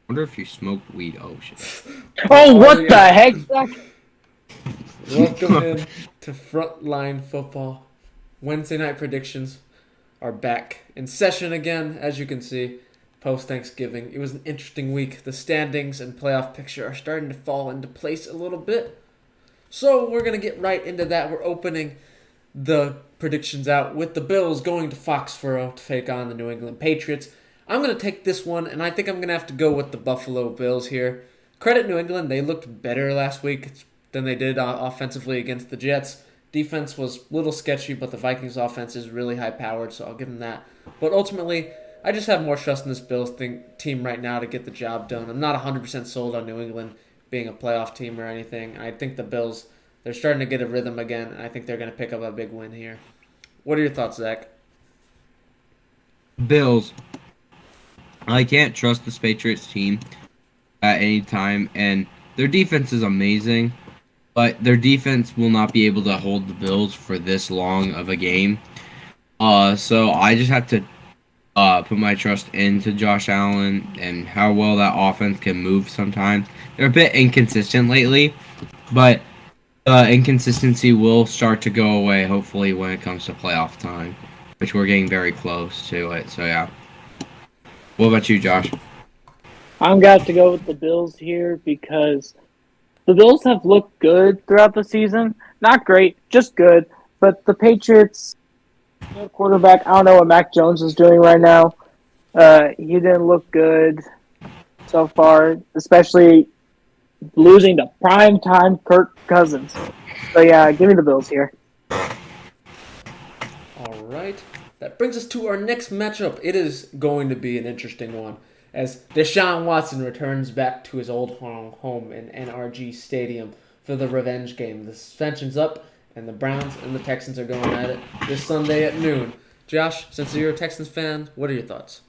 wonder if you smoked weed. Oh shit. Oh, Oh, what the yeah. heck, Zach? Welcome in to Frontline Football. Wednesday night predictions are back in session again, as you can see, post Thanksgiving. It was an interesting week. The standings and playoff picture are starting to fall into place a little bit. So we're going to get right into that. We're opening the predictions out with the Bills going to Foxborough to take on the New England Patriots. I'm going to take this one, and I think I'm going to have to go with the Buffalo Bills here. Credit New England, they looked better last week than they did offensively against the Jets. Defense was a little sketchy, but the Vikings offense is really high powered, so I'll give them that. But ultimately, I just have more trust in this Bills team right now to get the job done. I'm not 100% sold on New England being a playoff team or anything. I think the Bills, they're starting to get a rhythm again, and I think they're going to pick up a big win here. What are your thoughts, Zach? Bills. I can't trust this Patriots team at any time, and their defense is amazing, but their defense will not be able to hold the Bills for this long of a game. So I just have to put my trust into Josh Allen and how well that offense can move sometimes. They're a bit inconsistent lately, but the inconsistency will start to go away, hopefully, when it comes to playoff time, which we're getting very close to it. So, yeah. What about you, Josh? I'm got to go with the Bills here because the Bills have looked good throughout the season. Not great, just good. But the Patriots, their quarterback, I don't know what Mac Jones is doing right now. He didn't look good so far, especially losing to primetime Kirk Cousins. So yeah, give me the Bills here. All right. That brings us to our next matchup. It is going to be an interesting one as Deshaun Watson returns back to his old home in NRG Stadium for the revenge game. The suspension's up, and the Browns and the Texans are going at it this Sunday at noon. Josh, since you're a Texans fan, what are your thoughts?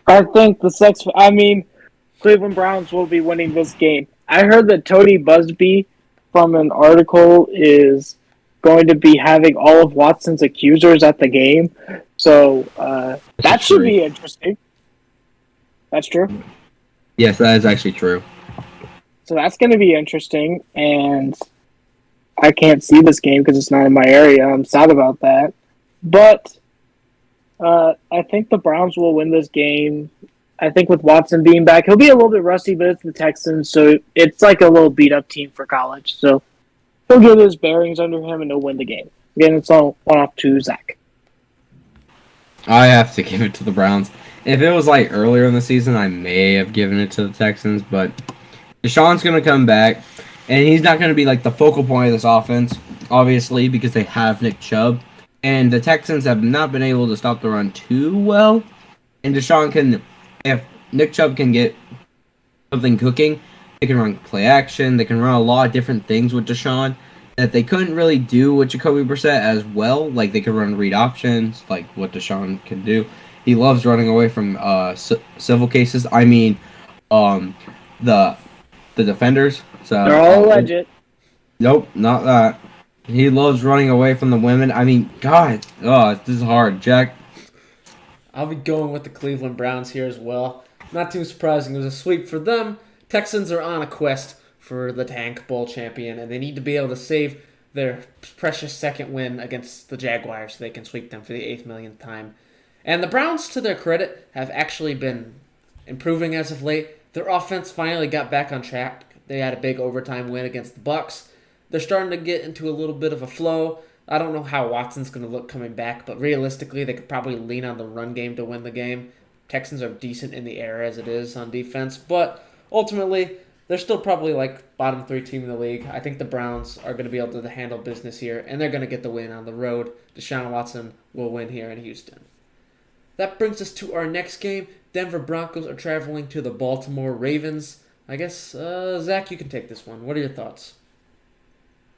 I think Cleveland Browns will be winning this game. I heard that Tony Busby from an article is going to be having all of Watson's accusers at the game. So that should True. be interesting. That's true. Yes, that is actually true. So that's going to be interesting. And I can't see this game because it's not in my area. I'm sad about that. But I think the Browns will win this game. I think with Watson being back, he'll be a little bit rusty, but it's the Texans, so it's like a little beat up team for college. So he'll get his bearings under him and he'll win the game. Again, it's all one off to Zach. I have to give it to the Browns. If it was like earlier in the season, I may have given it to the Texans, but Deshaun's going to come back, and he's not going to be like the focal point of this offense, obviously, because they have Nick Chubb. And the Texans have not been able to stop the run too well. And Deshaun can, if Nick Chubb can get something cooking, they can run play action. They can run a lot of different things with Deshaun that they couldn't really do with Jacoby Brissett as well. Like they could run read options, like what Deshaun can do. He loves running away from civil cases. I mean, the defenders. So They're all alleged. nope, not that. He loves running away from the women. I mean, God, this is hard, Jack. I'll be going with the Cleveland Browns here as well. Not too surprising. It was a sweep for them. Texans are on a quest for the Tank Bowl champion, and they need to be able to save their precious second win against the Jaguars so they can sweep them for the 8th millionth time. And the Browns, to their credit, have actually been improving as of late. Their offense finally got back on track. They had a big overtime win against the Bucks. They're starting to get into a little bit of a flow. I don't know how Watson's going to look coming back, but realistically, they could probably lean on the run game to win the game. Texans are decent in the air as it is on defense, but ultimately, they're still probably like bottom 3 team in the league. I think the Browns are going to be able to handle business here, and they're going to get the win on the road. Deshaun Watson will win here in Houston. That brings us to our next game. Denver Broncos are traveling to the Baltimore Ravens. I guess, Zach, you can take this one. What are your thoughts?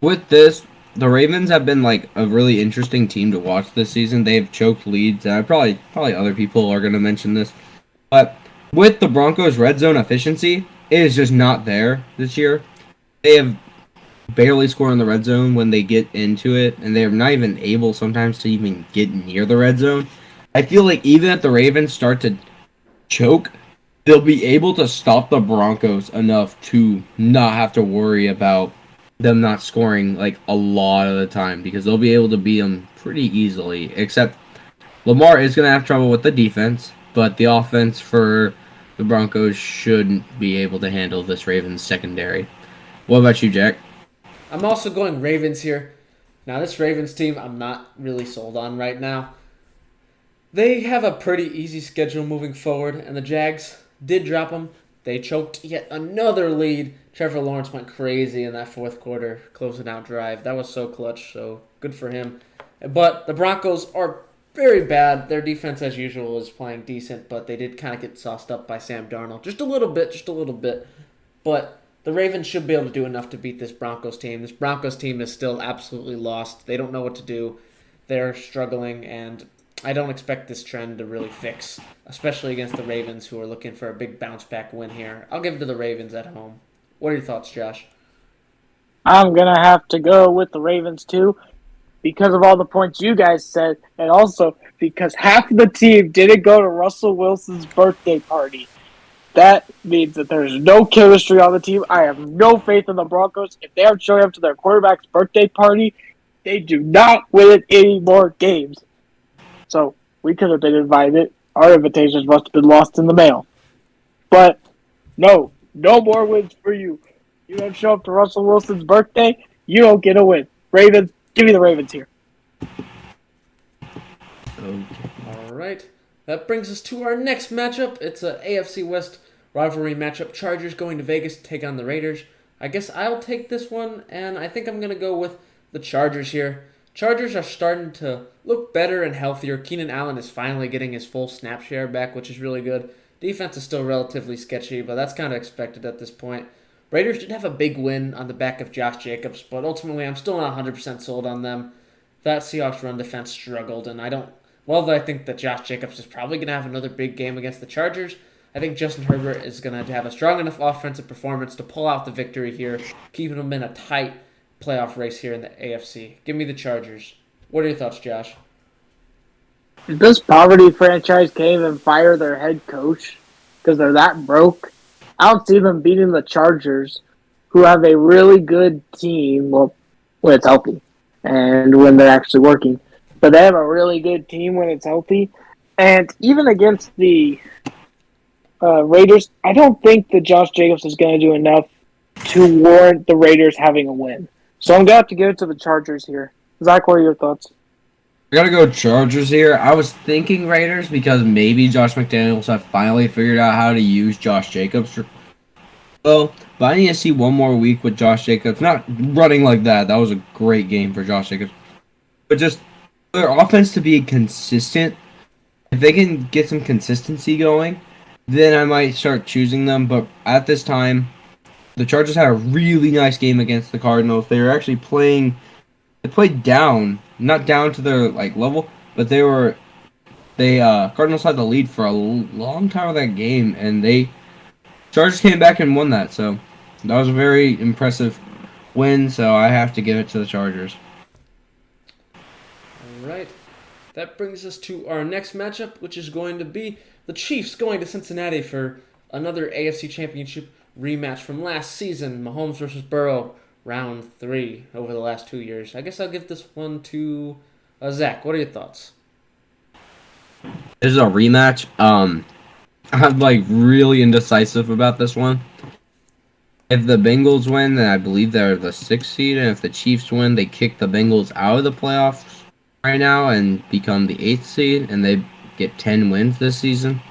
With this, the Ravens have been like a really interesting team to watch this season. They've choked leads, and probably other people are going to mention this, but with the Broncos' red zone efficiency, it is just not there this year. They have barely scored in the red zone when they get into it, and they're not even able sometimes to even get near the red zone. I feel like even if the Ravens start to choke, they'll be able to stop the Broncos enough to not have to worry about them not scoring like a lot of the time because they'll be able to beat them pretty easily. Except Lamar is going to have trouble with the defense, but the offense for the Broncos shouldn't be able to handle this Ravens secondary. What about you, Jack? I'm also going Ravens here. Now, this Ravens team, I'm not really sold on right now. They have a pretty easy schedule moving forward, and the Jags did drop them. They choked yet another lead. Trevor Lawrence went crazy in that fourth quarter closing out drive. That was so clutch, so good for him. But the Broncos are very bad. Their defense, as usual, is playing decent, but they did kind of get sauced up by Sam Darnold. Just a little bit. But the Ravens should be able to do enough to beat this Broncos team. This Broncos team is still absolutely lost. They don't know what to do. They're struggling, and I don't expect this trend to really fix, especially against the Ravens, who are looking for a big bounce-back win here. I'll give it to the Ravens at home. What are your thoughts, Josh? I'm going to have to go with the Ravens, too, because of all the points you guys said, and also because half of the team didn't go to Russell Wilson's birthday party. That means that there's no chemistry on the team. I have no faith in the Broncos. If they aren't showing up to their quarterback's birthday party, they do not win any more games. So we could have been invited. Our invitations must have been lost in the mail. But no more wins for you. You don't show up to Russell Wilson's birthday, you don't get a win. Ravens, give me the Ravens here. All right. That brings us to our next matchup. It's a AFC West rivalry matchup. Chargers going to Vegas to take on the Raiders. I guess I'll take this one, and I think I'm going to go with the Chargers here. Chargers are starting to look better and healthier. Keenan Allen is finally getting his full snap share back, which is really good. Defense is still relatively sketchy, but that's kind of expected at this point. Raiders did have a big win on the back of Josh Jacobs, but ultimately I'm still not 100% sold on them. That Seahawks run defense struggled, and although I think that Josh Jacobs is probably going to have another big game against the Chargers, I think Justin Herbert is going to have a strong enough offensive performance to pull out the victory here, keeping them in a tight playoff race here in the AFC. Give me the Chargers. What are your thoughts, Josh? This poverty franchise can't even fire their head coach because they're that broke. I don't see them beating the Chargers, who have a really good team, well, when it's healthy and when they're actually working. But they have a really good team when it's healthy. And even against the Raiders, I don't think that Josh Jacobs is going to do enough to warrant the Raiders having a win. So I'm going to have to give it to the Chargers here. Zach, what are your thoughts? I gotta go Chargers here. I was thinking Raiders because maybe Josh McDaniels have finally figured out how to use Josh Jacobs well, but I need to see one more week with Josh Jacobs. Not running like that. That was a great game for Josh Jacobs. But just their offense to be consistent. If they can get some consistency going, then I might start choosing them. But at this time, the Chargers had a really nice game against the Cardinals. They were actually playing. They played down, not down to their level, but Cardinals had the lead for a long time of that game, and Chargers came back and won that. So that was a very impressive win. So I have to give it to the Chargers. All right. That brings us to our next matchup, which is going to be the Chiefs going to Cincinnati for another AFC Championship rematch from last season, Mahomes versus Burrow, round 3 over the last 2 years. I guess I'll give this one to Zach. What are your thoughts? This is a rematch. I'm really indecisive about this one. If the Bengals win, then I believe they're the 6th seed, and if the Chiefs win, they kick the Bengals out of the playoffs right now and become the 8th seed, and they get 10 wins this season.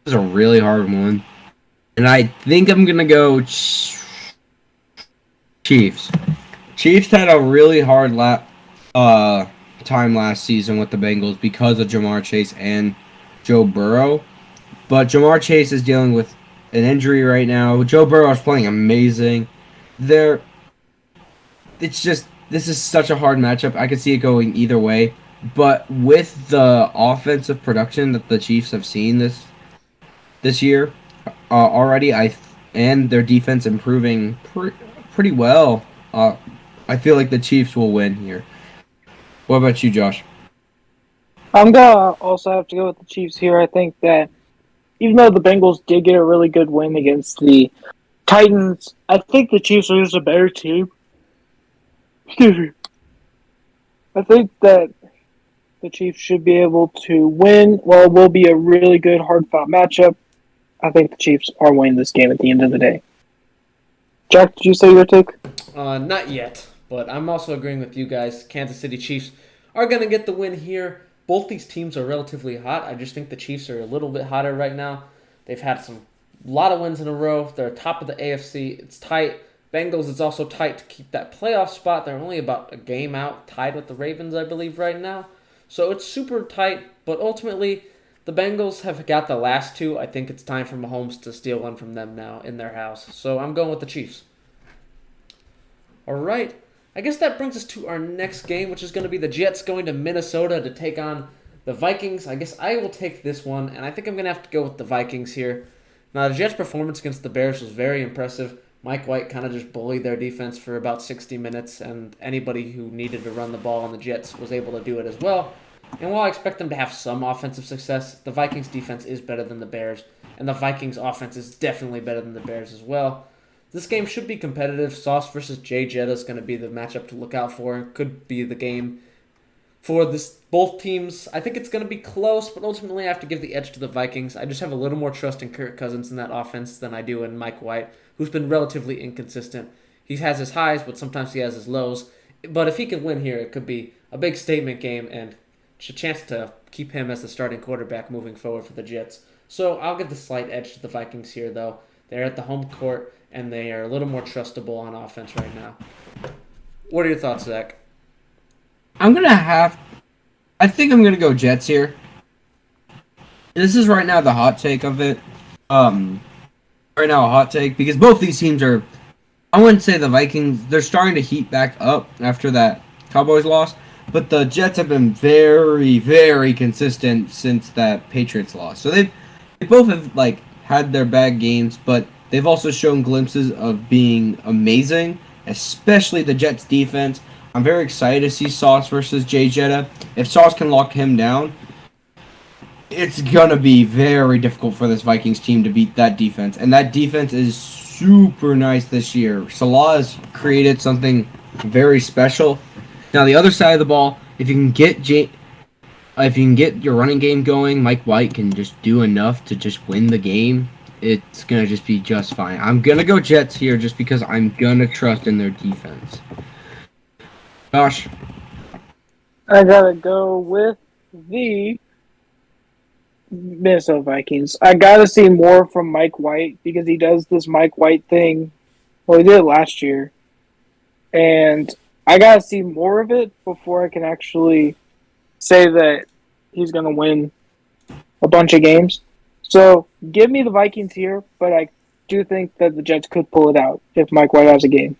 This is a really hard one. And I think I'm going to go Chiefs. Chiefs had a really hard time last season with the Bengals because of Jamar Chase and Joe Burrow. But Jamar Chase is dealing with an injury right now. Joe Burrow is playing amazing. This is such a hard matchup. I could see it going either way. But with the offensive production that the Chiefs have seen this year already, and their defense improving pretty well, I feel like the Chiefs will win here. What about you, Josh? I'm going to also have to go with the Chiefs here. I think that even though the Bengals did get a really good win against the Titans, I think the Chiefs are just a better team. Excuse me. I think that the Chiefs should be able to win. Well, it will be a really good, hard-fought matchup. I think the Chiefs are winning this game at the end of the day. Jack, did you say your take? Not yet, but I'm also agreeing with you guys. Kansas City Chiefs are going to get the win here. Both these teams are relatively hot. I just think the Chiefs are a little bit hotter right now. They've had a lot of wins in a row. They're top of the AFC. It's tight. Bengals, it's also tight to keep that playoff spot. They're only about a game out, tied with the Ravens, I believe, right now. So it's super tight, but ultimately, the Bengals have got the last two. I think it's time for Mahomes to steal one from them now in their house. So I'm going with the Chiefs. All right. I guess that brings us to our next game, which is going to be the Jets going to Minnesota to take on the Vikings. I guess I will take this one, and I think I'm going to have to go with the Vikings here. Now, the Jets' performance against the Bears was very impressive. Mike White kind of just bullied their defense for about 60 minutes, and anybody who needed to run the ball on the Jets was able to do it as well. And while I expect them to have some offensive success, the Vikings' defense is better than the Bears, and the Vikings' offense is definitely better than the Bears as well. This game should be competitive. Sauce versus Jay Jetta is going to be the matchup to look out for. It could be the game for both teams. I think it's going to be close, but ultimately I have to give the edge to the Vikings. I just have a little more trust in Kirk Cousins in that offense than I do in Mike White, who's been relatively inconsistent. He has his highs, but sometimes he has his lows. But if he can win here, it could be a big statement game and a chance to keep him as the starting quarterback moving forward for the Jets. So I'll give the slight edge to the Vikings here, though. They're at the home court, and they are a little more trustable on offense right now. What are your thoughts, Zach? I think I'm going to go Jets here. This is right now the hot take of it. Right now a hot take, because both these teams are, I wouldn't say the Vikings, they're starting to heat back up after that Cowboys loss, but the Jets have been very, very consistent since that Patriots loss. So they both have had their bad games, but they've also shown glimpses of being amazing, especially the Jets defense. I'm very excited to see Sauce versus Jay Jetta. If Sauce can lock him down, it's going to be very difficult for this Vikings team to beat that defense. And that defense is super nice this year. Salah has created something very special. Now, the other side of the ball, if you can get your running game going, Mike White can just do enough to just win the game. It's going to just be just fine. I'm going to go Jets here just because I'm going to trust in their defense. Josh? I got to go with the Minnesota Vikings. I got to see more from Mike White because he does this Mike White thing. Well, he did it last year. And I got to see more of it before I can actually say that he's going to win a bunch of games. So give me the Vikings here, but I do think that the Jets could pull it out if Mike White has a game.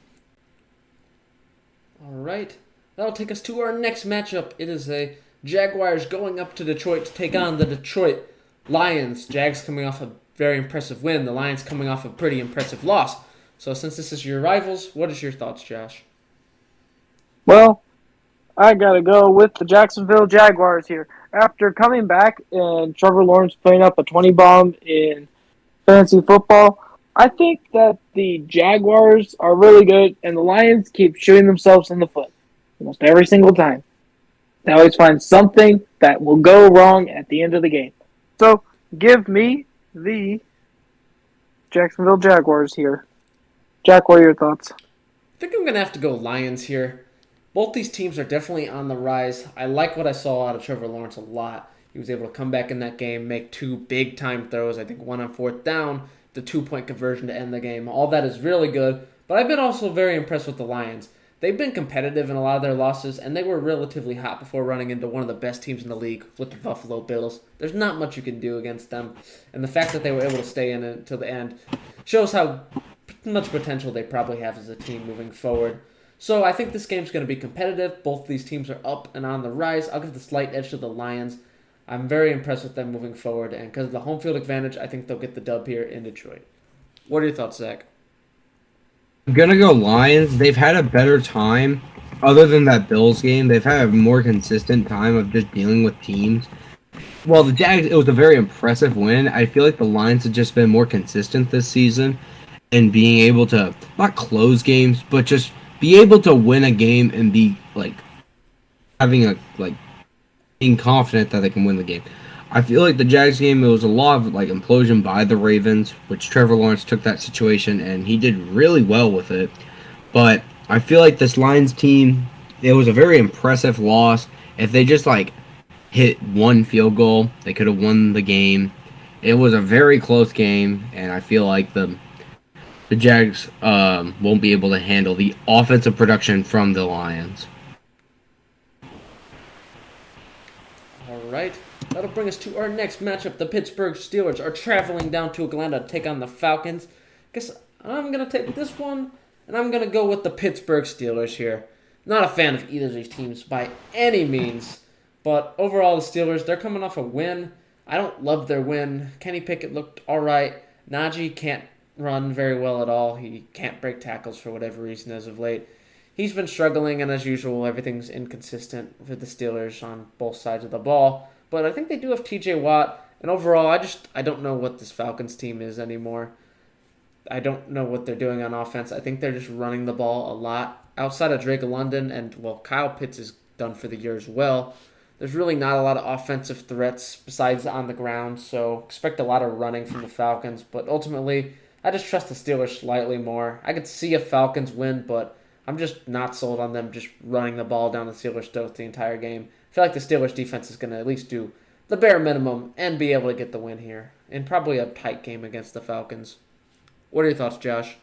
All right. That'll take us to our next matchup. It is a Jaguars going up to Detroit to take on the Detroit Lions. Jags coming off a very impressive win. The Lions coming off a pretty impressive loss. So since this is your rivals, what is your thoughts, Josh? Well, I got to go with the Jacksonville Jaguars here. After coming back and Trevor Lawrence putting up a 20 bomb in fantasy football, I think that the Jaguars are really good, and the Lions keep shooting themselves in the foot almost every single time. They always find something that will go wrong at the end of the game. So, give me the Jacksonville Jaguars here. Jack, what are your thoughts? I think I'm going to have to go Lions here. Both these teams are definitely on the rise. I like what I saw out of Trevor Lawrence a lot. He was able to come back in that game, make two big-time throws, I think one on fourth down, the two-point conversion to end the game. All that is really good, but I've been also very impressed with the Lions. They've been competitive in a lot of their losses, and they were relatively hot before running into one of the best teams in the league with the Buffalo Bills. There's not much you can do against them, and the fact that they were able to stay in it until the end shows how much potential they probably have as a team moving forward. So I think this game's going to be competitive. Both these teams are up and on the rise. I'll give the slight edge to the Lions. I'm very impressed with them moving forward, and because of the home field advantage, I think they'll get the dub here in Detroit. What are your thoughts, Zach? I'm going to go Lions. They've had a better time. Other than that Bills game, they've had a more consistent time of just dealing with teams. Well, the Jags, it was a very impressive win. I feel like the Lions have just been more consistent this season and being able to not close games, but just be able to win a game and be like having a like being confident that they can win the game. I feel like the Jags game, it was a lot of like implosion by the Ravens, which Trevor Lawrence took that situation and he did really well with it. But I feel like this Lions team, it was a very impressive loss. If they just like hit one field goal, they could have won the game. It was a very close game, and I feel like the Jags won't be able to handle the offensive production from the Lions. All right. That'll bring us to our next matchup. The Pittsburgh Steelers are traveling down to Atlanta to take on the Falcons. Guess I'm going to take this one, and I'm going to go with the Pittsburgh Steelers here. Not a fan of either of these teams by any means, but overall, the Steelers, they're coming off a win. I don't love their win. Kenny Pickett looked all right. Najee can't run very well at all. He can't break tackles for whatever reason as of late. He's been struggling, and as usual, everything's inconsistent with the Steelers on both sides of the ball. But I think they do have T.J. Watt, and overall, I don't know what this Falcons team is anymore. I don't know what they're doing on offense. I think they're just running the ball a lot. Outside of Drake London, and, well, Kyle Pitts is done for the year as well. There's really not a lot of offensive threats besides on the ground, so expect a lot of running from the Falcons. But ultimately, I just trust the Steelers slightly more. I could see a Falcons win, but I'm just not sold on them just running the ball down the Steelers' throat the entire game. I feel like the Steelers' defense is going to at least do the bare minimum and be able to get the win here. And probably a tight game against the Falcons. What are your thoughts, Josh?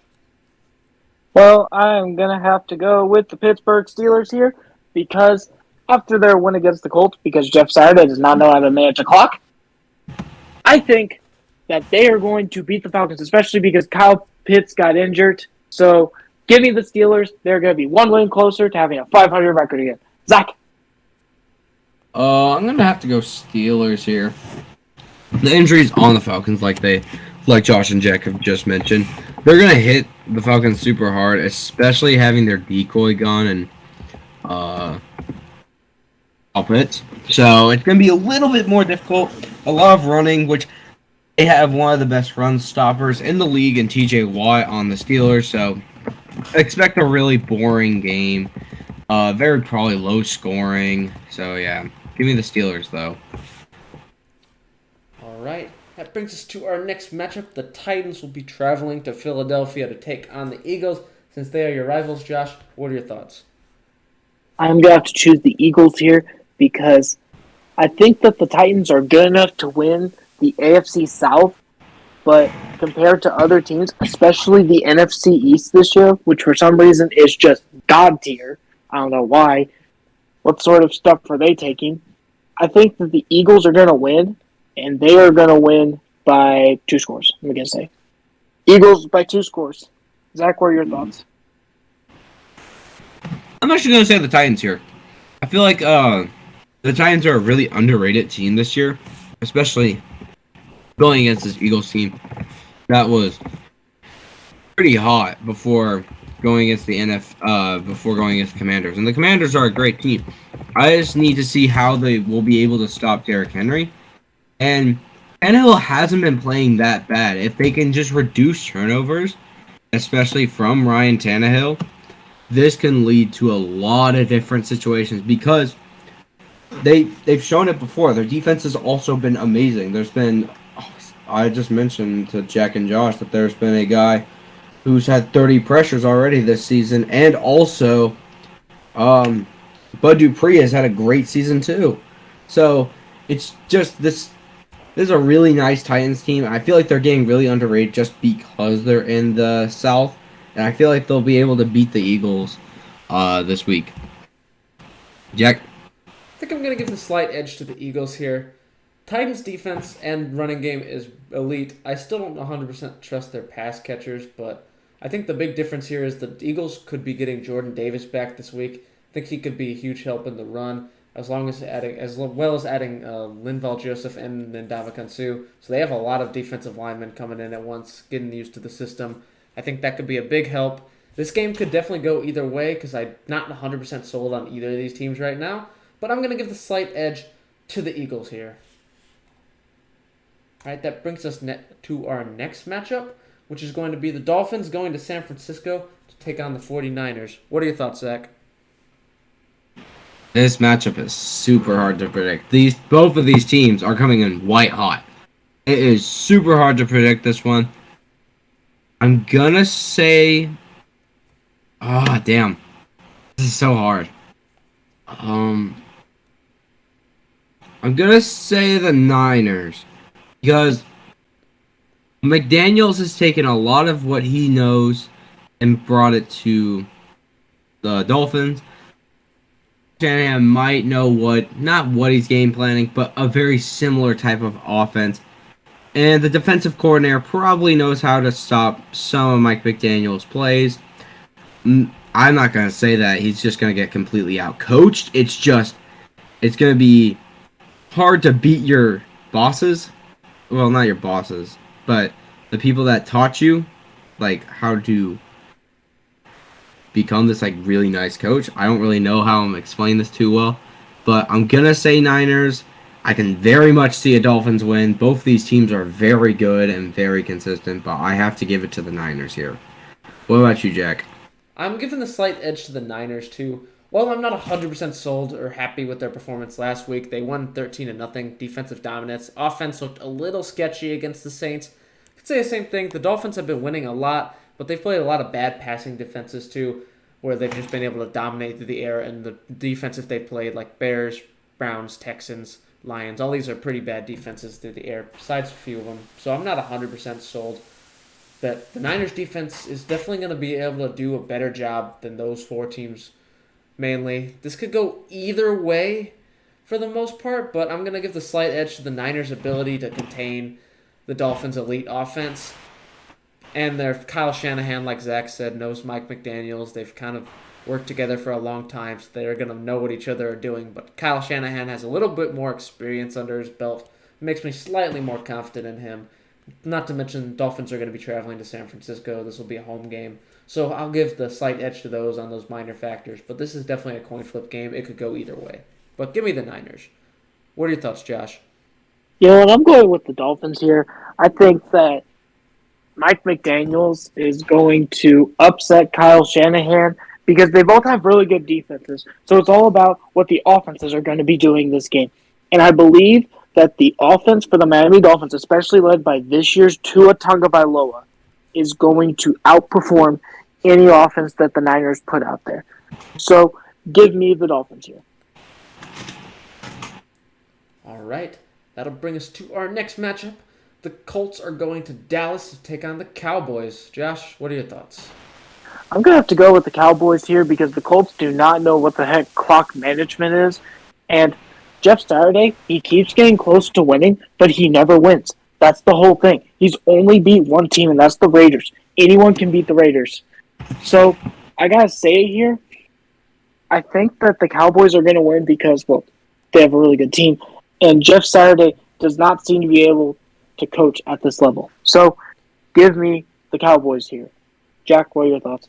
Well, I'm going to have to go with the Pittsburgh Steelers here because after their win against the Colts, because Jeff Saturday does not know how to manage a clock, I think that they are going to beat the Falcons, especially because Kyle Pitts got injured. So give me the Steelers. They're going to be one win closer to having a 500 record again. Zach? I'm gonna have to go Steelers here. The injuries on the Falcons, like Josh and Jack have just mentioned, they're gonna hit the Falcons super hard, especially having their decoy gone and Pitts. So it's gonna be a little bit more difficult. A lot of running, which they have one of the best run stoppers in the league in T.J. Watt on the Steelers. So expect a really boring game. Very probably low scoring. So yeah, give me the Steelers though. All right. That brings us to our next matchup. The Titans will be traveling to Philadelphia to take on the Eagles. Since they are your rivals, Josh, what are your thoughts? I'm going to have to choose the Eagles here because I think that the Titans are good enough to win the AFC South, but compared to other teams, especially the NFC East this year, which for some reason is just God tier, I don't know why, what sort of stuff are they taking? I think that the Eagles are going to win, and they are going to win by 2 scores, I'm going to say. Eagles by 2 scores. Zach, what are your thoughts? I'm actually going to say the Titans here. I feel like the Titans are a really underrated team this year, especially going against this Eagles team that was pretty hot before going against before going against the Commanders. And the Commanders are a great team. I just need to see how they will be able to stop Derrick Henry. And Tannehill hasn't been playing that bad. If they can just reduce turnovers, especially from Ryan Tannehill, this can lead to a lot of different situations because they've shown it before. Their defense has also been amazing. I just mentioned to Jack and Josh that there's been a guy who's had 30 pressures already this season, and also Bud Dupree has had a great season too. So it's just this is a really nice Titans team. I feel like they're getting really underrated just because they're in the South, and I feel like they'll be able to beat the Eagles this week. Jack? I think I'm going to give the slight edge to the Eagles here. Titans' defense and running game is elite. I still don't 100% trust their pass catchers, but I think the big difference here is the Eagles could be getting Jordan Davis back this week. I think he could be a huge help in the run, as well as adding Linval Joseph and Ndamukong Suh. So they have a lot of defensive linemen coming in at once, getting used to the system. I think that could be a big help. This game could definitely go either way because I'm not 100% sold on either of these teams right now, but I'm going to give the slight edge to the Eagles here. All right, that brings us to our next matchup, which is going to be the Dolphins going to San Francisco to take on the 49ers. What are your thoughts, Zach? This matchup is super hard to predict. Both of these teams are coming in white hot. It is super hard to predict this one. I'm gonna say, damn, this is so hard. I'm gonna say the Niners because McDaniels has taken a lot of what he knows and brought it to the Dolphins. Shanahan might know not what he's game planning, but a very similar type of offense. And the defensive coordinator probably knows how to stop some of Mike McDaniel's plays. I'm not going to say that he's just going to get completely out-coached. It's going to be hard to beat your bosses. Well, not your bosses, but the people that taught you, like, how to become this, like, really nice coach. I don't really know how I'm explaining this too well, but I'm going to say Niners. I can very much see a Dolphins win. Both these teams are very good and very consistent, but I have to give it to the Niners here. What about you, Jack? I'm giving the slight edge to the Niners, too. While I'm not 100% sold or happy with their performance last week, they won 13-0, defensive dominance. Offense looked a little sketchy against the Saints. I could say the same thing. The Dolphins have been winning a lot, but they've played a lot of bad passing defenses, too, where they've just been able to dominate through the air, and the defenses they played, like Bears, Browns, Texans, Lions, all these are pretty bad defenses through the air, besides a few of them. So I'm not 100% sold that the Niners defense is definitely going to be able to do a better job than those four teams mainly. This could go either way for the most part, but I'm going to give the slight edge to the Niners' ability to contain the Dolphins' elite offense. And their Kyle Shanahan, like Zach said, knows Mike McDaniels. They've kind of worked together for a long time, so they're going to know what each other are doing. But Kyle Shanahan has a little bit more experience under his belt. It makes me slightly more confident in him. Not to mention, Dolphins are going to be traveling to San Francisco. This will be a home game. So I'll give the slight edge to those on those minor factors. But this is definitely a coin flip game. It could go either way. But give me the Niners. What are your thoughts, Josh? I'm going with the Dolphins here. I think that Mike McDaniels is going to upset Kyle Shanahan because they both have really good defenses. So it's all about what the offenses are going to be doing this game. And I believe that the offense for the Miami Dolphins, especially led by this year's Tua Tagovailoa, is going to outperform any offense that the Niners put out there. So give me the Dolphins here. All right. That'll bring us to our next matchup. The Colts are going to Dallas to take on the Cowboys. Josh, what are your thoughts? I'm going to have to go with the Cowboys here because the Colts do not know what the heck clock management is. And Jeff Saturday, he keeps getting close to winning, but he never wins. That's the whole thing. He's only beat one team, and that's the Raiders. Anyone can beat the Raiders. So I got to say here, I think that the Cowboys are going to win because, well, they have a really good team. And Jeff Saturday does not seem to be able to coach at this level. So give me the Cowboys here. Jack, what are your thoughts?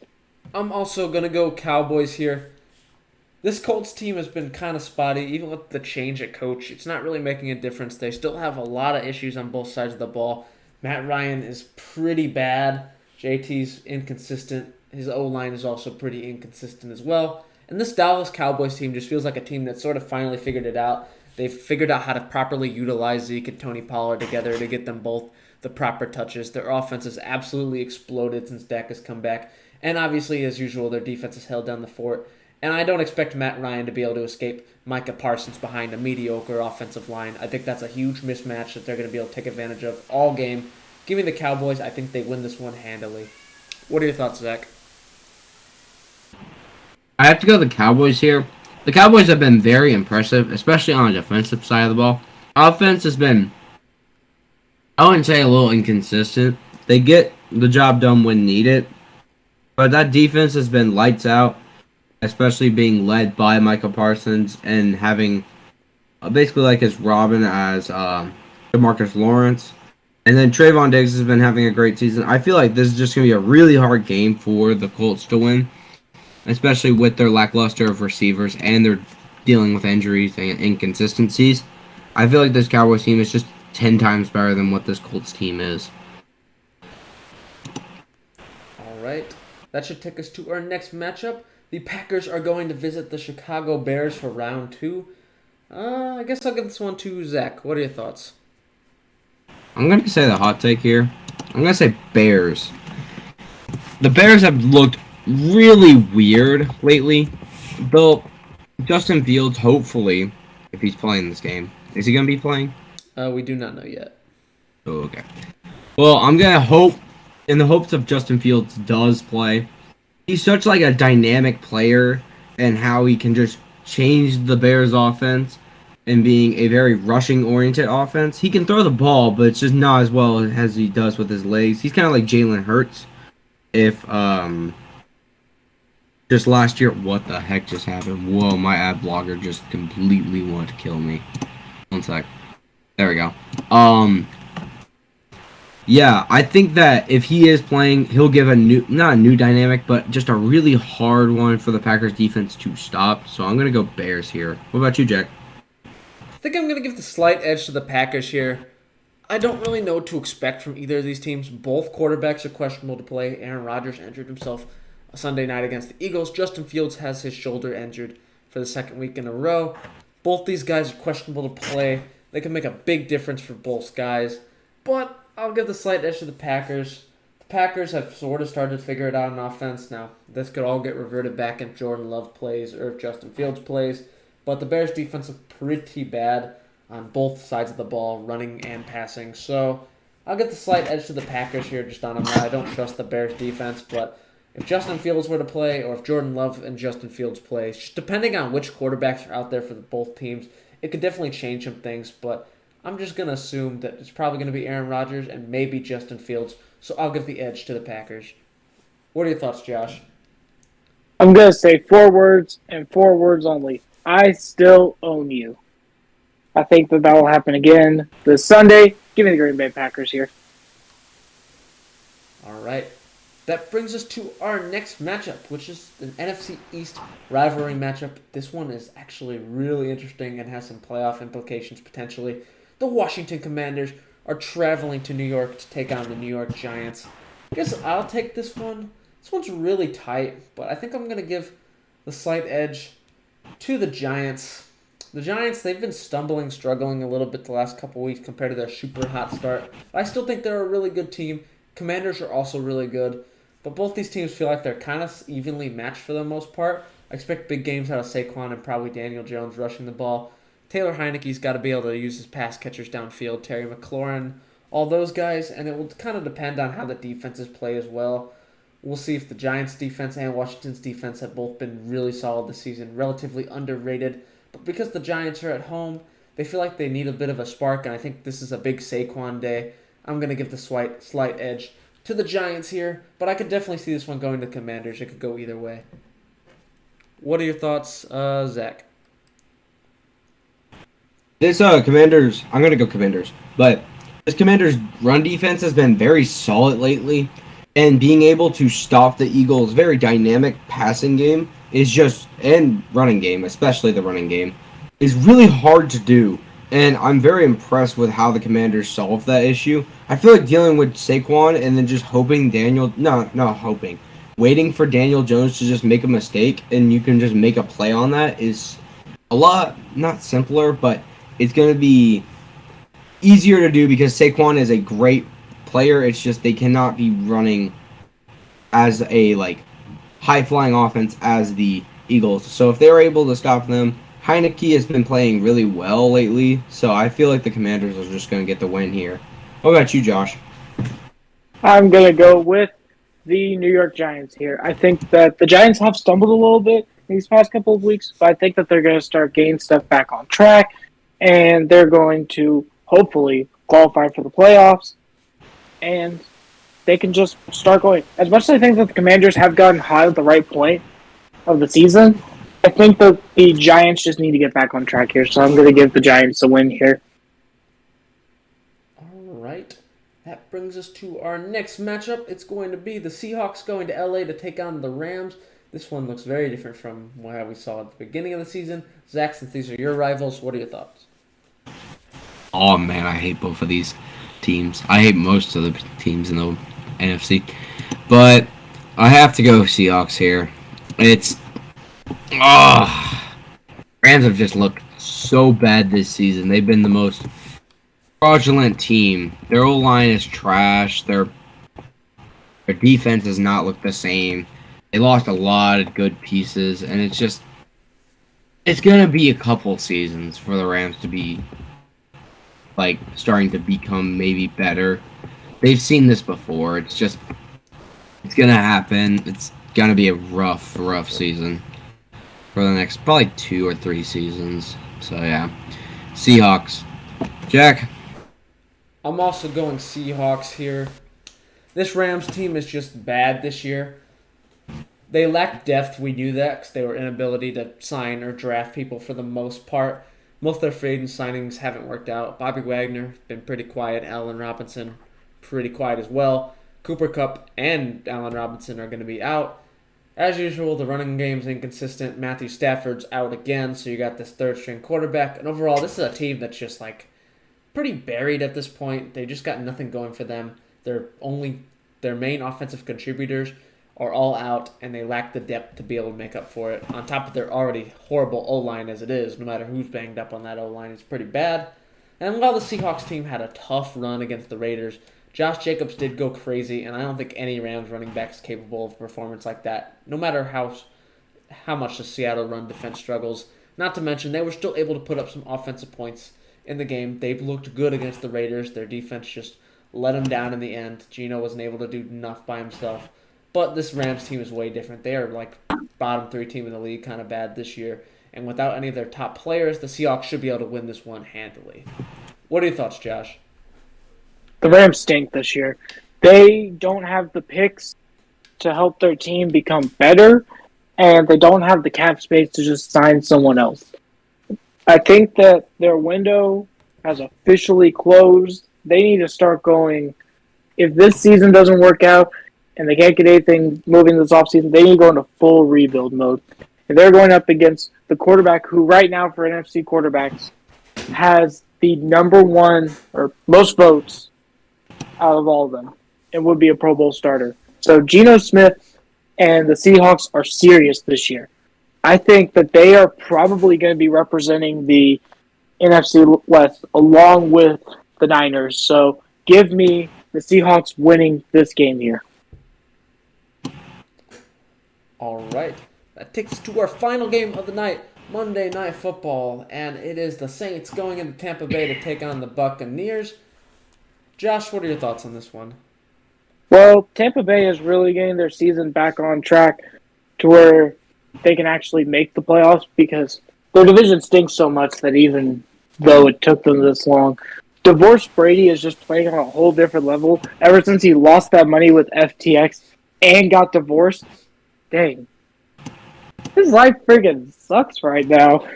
I'm also going to go Cowboys here. This Colts team has been kind of spotty, even with the change at coach. It's not really making a difference. They still have a lot of issues on both sides of the ball. Matt Ryan is pretty bad. JT's inconsistent. His O-line is also pretty inconsistent as well. And this Dallas Cowboys team just feels like a team that sort of finally figured it out. They've figured out how to properly utilize Zeke and Tony Pollard together to get them both the proper touches. Their offense has absolutely exploded since Dak has come back. And obviously, as usual, their defense has held down the fort. And I don't expect Matt Ryan to be able to escape Micah Parsons behind a mediocre offensive line. I think that's a huge mismatch that they're going to be able to take advantage of all game. Give me the Cowboys. I think they win this one handily. What are your thoughts, Zach? I have to go with the Cowboys here. The Cowboys have been very impressive, especially on the defensive side of the ball. Offense has been, I wouldn't say a little inconsistent. They get the job done when needed. But that defense has been lights out, especially being led by Michael Parsons and having basically like his Robin as DeMarcus Lawrence. And then Trayvon Diggs has been having a great season. I feel like this is just going to be a really hard game for the Colts to win, especially with their lackluster of receivers and they're dealing with injuries and inconsistencies. I feel like this Cowboys team is just 10 times better than what this Colts team is. All right. That should take us to our next matchup. The Packers are going to visit the Chicago Bears for round 2. I guess I'll give this one to Zach. What are your thoughts? I'm going to say the hot take here. I'm going to say Bears. The Bears have looked really weird lately. Though Justin Fields, hopefully, if he's playing this game. Is he going to be playing? We do not know yet. Oh, okay. Well, I'm going to hope, in the hopes of Justin Fields does play. He's such like a dynamic player and how he can just change the Bears offense and being a very rushing oriented offense. He can throw the ball, but it's just not as well as he does with his legs. He's kind of like Jalen Hurts. If just last year, what the heck just happened? Whoa, my ad blogger just completely wanted to kill me. One sec. There we go. Yeah, I think that if he is playing, he'll give not a new dynamic, but just a really hard one for the Packers defense to stop. So I'm going to go Bears here. What about you, Jack? I think I'm going to give the slight edge to the Packers here. I don't really know what to expect from either of these teams. Both quarterbacks are questionable to play. Aaron Rodgers injured himself Sunday night against the Eagles. Justin Fields has his shoulder injured for the second week in a row. Both these guys are questionable to play. They can make a big difference for both guys. But I'll give the slight edge to the Packers. The Packers have sort of started to figure it out on offense. Now, this could all get reverted back if Jordan Love plays or if Justin Fields plays. But the Bears' defense is pretty bad on both sides of the ball, running and passing. So I'll get the slight edge to the Packers here just on them. I don't trust the Bears' defense, but if Justin Fields were to play or if Jordan Love and Justin Fields play, just depending on which quarterbacks are out there for both teams, it could definitely change some things, but I'm just going to assume that it's probably going to be Aaron Rodgers and maybe Justin Fields, so I'll give the edge to the Packers. What are your thoughts, Josh? I'm going to say 4 words and 4 words only. I still own you. I think that will happen again this Sunday. Give me the Green Bay Packers here. All right. That brings us to our next matchup, which is an NFC East rivalry matchup. This one is actually really interesting and has some playoff implications potentially. The Washington Commanders are traveling to New York to take on the New York Giants. I guess I'll take this one. This one's really tight, but I think I'm going to give the slight edge to the Giants. The Giants, they've been struggling a little bit the last couple weeks compared to their super hot start. I still think they're a really good team. Commanders are also really good. But both these teams feel like they're kind of evenly matched for the most part. I expect big games out of Saquon and probably Daniel Jones rushing the ball. Taylor Heineke's got to be able to use his pass catchers downfield. Terry McLaurin, all those guys. And it will kind of depend on how the defenses play as well. We'll see if the Giants' defense and Washington's defense have both been really solid this season, relatively underrated. But because the Giants are at home, they feel like they need a bit of a spark, and I think this is a big Saquon day. I'm going to give the slight edge to the Giants here, but I could definitely see this one going to Commanders. It could go either way. What are your thoughts, Zach? This Commanders, I'm going to go Commanders, but this Commanders run defense has been very solid lately, and being able to stop the Eagles' very dynamic passing game is just, and running game, especially the running game, is really hard to do. And I'm very impressed with how the Commanders solved that issue. I feel like dealing with Saquon and then just waiting for Daniel Jones to just make a mistake and you can just make a play on that is a lot, not simpler, but it's going to be easier to do because Saquon is a great player. It's just they cannot be running as a high-flying offense as the Eagles. So if they're able to stop them, Heineke has been playing really well lately, so I feel like the Commanders are just going to get the win here. What about you, Josh? I'm going to go with the New York Giants here. I think that the Giants have stumbled a little bit these past couple of weeks, but I think that they're going to start getting stuff back on track, and they're going to hopefully qualify for the playoffs, and they can just start going. As much as I think that the Commanders have gotten hot at the right point of the season, I think that the Giants just need to get back on track here, so I'm going to give the Giants a win here. All right. That brings us to our next matchup. It's going to be the Seahawks going to LA to take on the Rams. This one looks very different from what we saw at the beginning of the season. Zach, since these are your rivals, what are your thoughts? Oh man, I hate both of these teams. I hate most of the teams in the NFC, but I have to go Seahawks here. It's Rams have just looked so bad this season. They've been the most fraudulent team. Their O line is trash. Their defense does not look the same. They lost a lot of good pieces, and it's gonna be a couple seasons for the Rams to be like starting to become maybe better. They've seen this before. It's gonna happen. It's gonna be a rough season for the next probably 2 or 3 seasons. So yeah, Seahawks. Jack. I'm also going Seahawks here. This Rams team is just bad this year. They lack depth. We knew that because they were inability to sign or draft people for the most part. Most of their free agent signings haven't worked out. Bobby Wagner been pretty quiet. Allen Robinson pretty quiet as well. Cooper Kupp and Allen Robinson are going to be out. As usual, the running game's inconsistent. Matthew Stafford's out again, so you got this third-string quarterback. And overall, this is a team that's just like pretty buried at this point. They just got nothing going for them. Their main offensive contributors are all out, and they lack the depth to be able to make up for it. On top of their already horrible O-line as it is, no matter who's banged up on that O-line, it's pretty bad. And while the Seahawks team had a tough run against the Raiders, Josh Jacobs did go crazy, and I don't think any Rams running back is capable of a performance like that, no matter how much the Seattle run defense struggles. Not to mention, they were still able to put up some offensive points in the game. They looked good against the Raiders. Their defense just let them down in the end. Geno wasn't able to do enough by himself. But this Rams team is way different. They are like bottom 3 team in the league, kind of bad this year. And without any of their top players, the Seahawks should be able to win this one handily. What are your thoughts, Josh? The Rams stink this year. They don't have the picks to help their team become better, and they don't have the cap space to just sign someone else. I think that their window has officially closed. They need to start going. If this season doesn't work out and they can't get anything moving this offseason, they need to go into full rebuild mode. And they're going up against the quarterback who right now for NFC quarterbacks has the number one or most votes out of all of them and would be a Pro Bowl starter. So Geno Smith and the Seahawks are serious this year. I think that they are probably going to be representing the NFC West along with the Niners. So give me the Seahawks winning this game here. All right. That takes us to our final game of the night, Monday Night Football, and it is the Saints going into Tampa Bay to take on the Buccaneers. Josh, what are your thoughts on this one? Well, Tampa Bay is really getting their season back on track to where they can actually make the playoffs because their division stinks so much that even though it took them this long, Divorced Brady is just playing on a whole different level. Ever since he lost that money with FTX and got divorced, dang. His life friggin' sucks right now.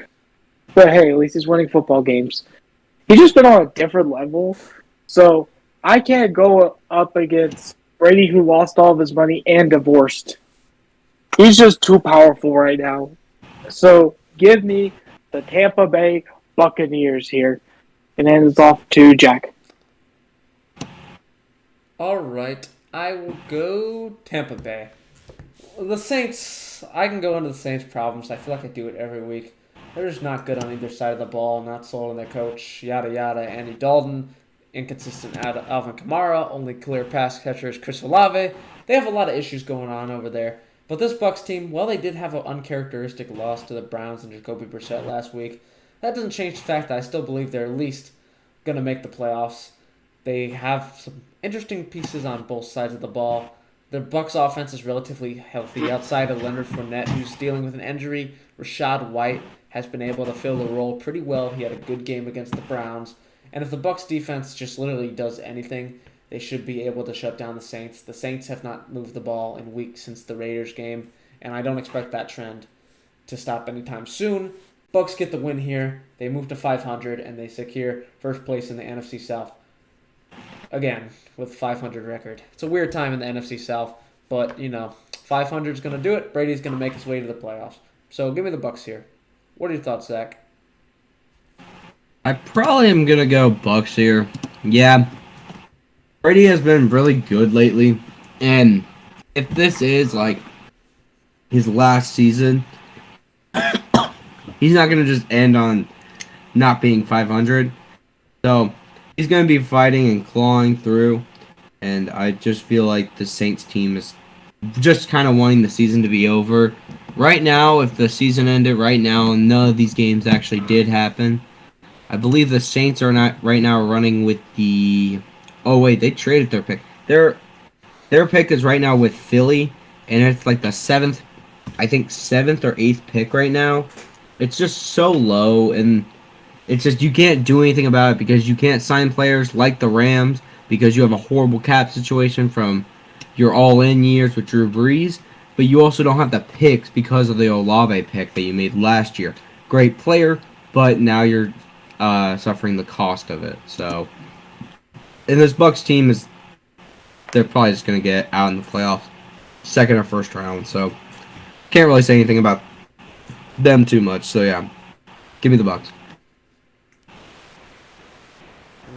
But hey, at least he's winning football games. He's just been on a different level. So I can't go up against Brady who lost all of his money and divorced. He's just too powerful right now. So give me the Tampa Bay Buccaneers here. And then it's off to Jack. All right. I will go Tampa Bay. The Saints, I can go into the Saints' problems. I feel like I do it every week. They're just not good on either side of the ball, not sold on their coach, yada yada. Andy Dalton, inconsistent Alvin Kamara, only clear pass catchers Chris Olave. They have a lot of issues going on over there. But this Bucs team, while they did have an uncharacteristic loss to the Browns and Jacoby Brissett last week, that doesn't change the fact that I still believe they're at least going to make the playoffs. They have some interesting pieces on both sides of the ball. The Bucs offense is relatively healthy outside of Leonard Fournette, who's dealing with an injury. Rashad White has been able to fill the role pretty well. He had a good game against the Browns. And if the Bucs defense just literally does anything, they should be able to shut down the Saints. The Saints have not moved the ball in weeks since the Raiders game, and I don't expect that trend to stop anytime soon. Bucs get the win here. They move to 500, and they secure first place in the NFC South. Again, with 500 record. It's a weird time in the NFC South, but, 500 is going to do it. Brady's going to make his way to the playoffs. So give me the Bucs here. What are your thoughts, Zach? I probably am gonna go Bucks here. Yeah, Brady has been really good lately, and if this is like his last season, he's not gonna just end on not being 500. So he's gonna be fighting and clawing through, and I just feel like the Saints team is just kind of wanting the season to be over. Right now, if the season ended right now, none of these games actually did happen. I believe the Saints are not right now running with the. Oh wait, they traded their pick. Their pick is right now with Philly, and it's like the seventh or eighth pick right now. It's just so low, and it's just you can't do anything about it because you can't sign players like the Rams because you have a horrible cap situation from your all-in years with Drew Brees, but you also don't have the picks because of the Olave pick that you made last year. Great player, but now you're suffering the cost of it. So, and this Bucks team is they're probably just gonna get out in the playoffs, second or first round. So, can't really say anything about them too much. So yeah, give me the Bucks.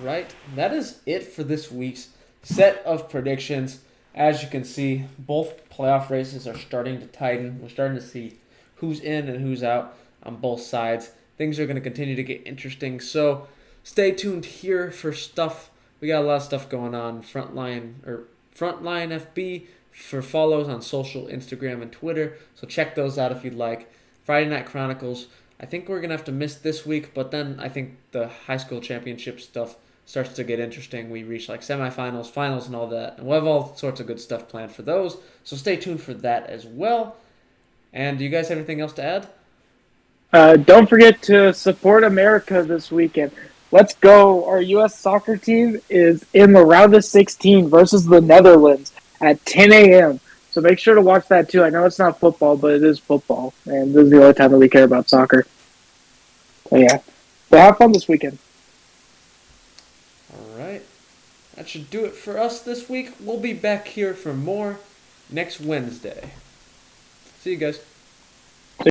Right. That is it for this week's set of predictions. As you can see, both playoff races are starting to tighten. We're starting to see who's in and who's out on both sides. Things are going to continue to get interesting. So stay tuned here for stuff. We got a lot of stuff going on. Frontline FB for follows on social, Instagram, and Twitter. So check those out if you'd like. Friday Night Chronicles. I think we're going to have to miss this week, but then I think the high school championship stuff starts to get interesting. We reach like semifinals, finals, and all that. And we'll have all sorts of good stuff planned for those. So stay tuned for that as well. And do you guys have anything else to add? Don't forget to support America this weekend. Let's go. Our U.S. soccer team is in the round of 16 versus the Netherlands at 10 a.m. So make sure to watch that too. I know it's not football, but it is football. And this is the only time that we care about soccer. So yeah. So have fun this weekend. All right. That should do it for us this week. We'll be back here for more next Wednesday. See you guys.